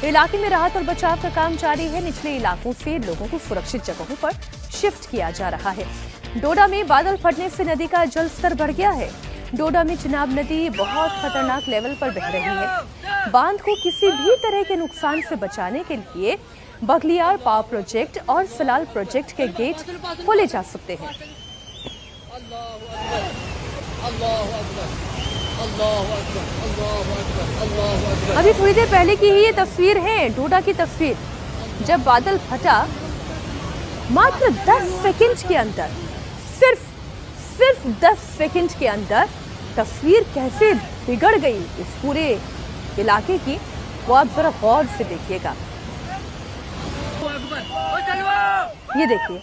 इलाके में राहत और बचाव का काम जारी है। निचले इलाकों से लोगों को सुरक्षित जगहों पर शिफ्ट किया जा रहा है। डोडा में बादल फटने से नदी का जल स्तर बढ़ गया है। डोडा में चिनाब नदी बहुत खतरनाक लेवल पर बह रही है। बांध को किसी भी तरह के नुकसान से बचाने के लिए बघलियार पावर प्रोजेक्ट और सलाल प्रोजेक्ट के गेट खोले जा सकते हैं। अभी थोड़ी देर पहले की ही ये तस्वीर है, डोडा की तस्वीर, जब बादल फटा। मात्र 10 सेकंड के अंदर, सिर्फ 10 सेकंड के अंदर तस्वीर कैसे बिगड़ गई इस पूरे इलाके की, वो आप जरा गौर से देखिएगा। ये देखिए,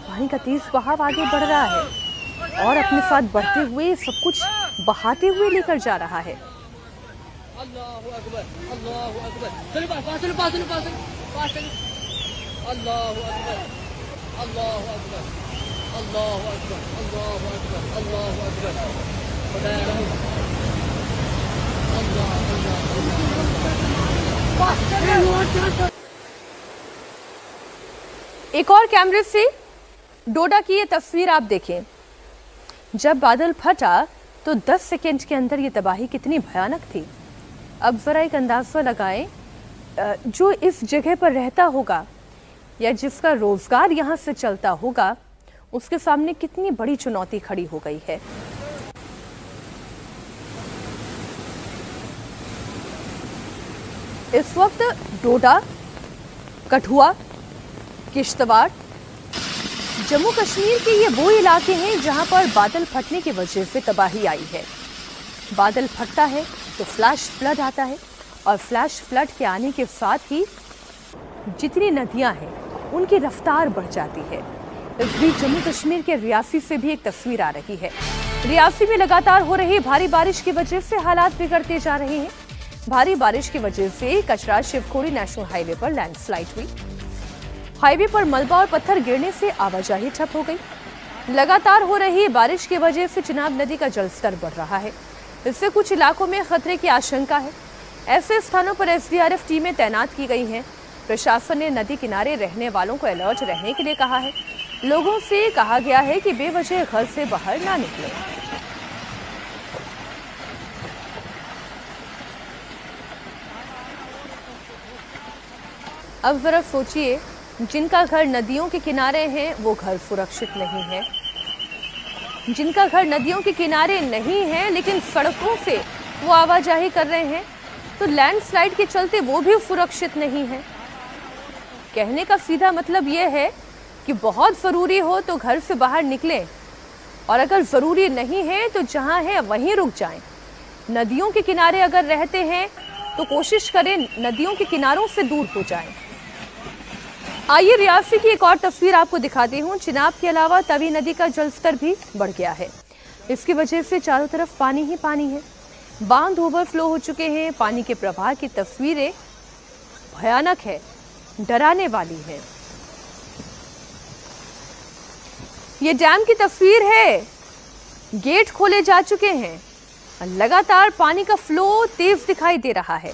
पानी का तेज बहाव आगे बढ़ रहा है और अपने साथ बढ़ते हुए सब कुछ बहाते हुए लेकर जा रहा है। एक और कैमरे से डोडा की ये तस्वीर आप देखें। जब बादल फटा तो 10 सेकंड के अंदर ये तबाही कितनी भयानक थी। अब जरा एक अंदाजा लगाएं, जो इस जगह पर रहता होगा या जिसका रोजगार यहाँ से चलता होगा, उसके सामने कितनी बड़ी चुनौती खड़ी हो गई है। इस वक्त डोडा, कठुआ, किश्तवाड़, जम्मू कश्मीर के ये वो इलाके हैं जहां पर बादल फटने की वजह से तबाही आई है। बादल फटता है तो फ्लैश फ्लड आता है और फ्लैश फ्लड के आने के साथ ही जितनी नदियां हैं उनकी रफ्तार बढ़ जाती है। इस बीच जम्मू कश्मीर के रियासी से भी एक तस्वीर आ रही है। रियासी में लगातार हो रही भारी बारिश की वजह से हालात बिगड़ते जा रहे हैं। भारी बारिश की वजह से कचरा शिवखोड़ी नेशनल हाईवे पर लैंडस्लाइड हुई। हाईवे पर मलबा और पत्थर गिरने से आवाजाही ठप हो गई। लगातार हो रही बारिश की वजह से चिनाब नदी का जलस्तर बढ़ रहा है। इससे कुछ इलाकों में खतरे की आशंका है। ऐसे स्थानों पर एसडीआरएफ टीमें तैनात की गई हैं। प्रशासन ने नदी किनारे रहने वालों को अलर्ट रहने के लिए कहा है। लोगों से कहा गया है कि बेवजह घर से बाहर ना निकलें। अब जरा सोचिए, जिनका घर नदियों के किनारे हैं वो घर सुरक्षित नहीं है। जिनका घर नदियों के किनारे नहीं है लेकिन सड़कों से वो आवाजाही कर रहे हैं, तो लैंडस्लाइड के चलते वो भी सुरक्षित नहीं है। कहने का सीधा मतलब ये है कि बहुत ज़रूरी हो तो घर से बाहर निकलें और अगर ज़रूरी नहीं है तो जहाँ है वहीं रुक जाएं। नदियों के किनारे अगर रहते हैं तो कोशिश करें नदियों के किनारों से दूर हो जाएं। आइए रियासी की एक और तस्वीर आपको दिखाती हूँ। चिनाब के अलावा तवी नदी का जलस्तर भी बढ़ गया है। इसकी वजह से चारों तरफ पानी ही पानी है। बांध ओवरफ्लो हो चुके हैं। पानी के प्रवाह की तस्वीरें भयानक है, डराने वाली है। ये डैम की तस्वीर है। गेट खोले जा चुके हैं। लगातार पानी का फ्लो तेज दिखाई दे रहा है।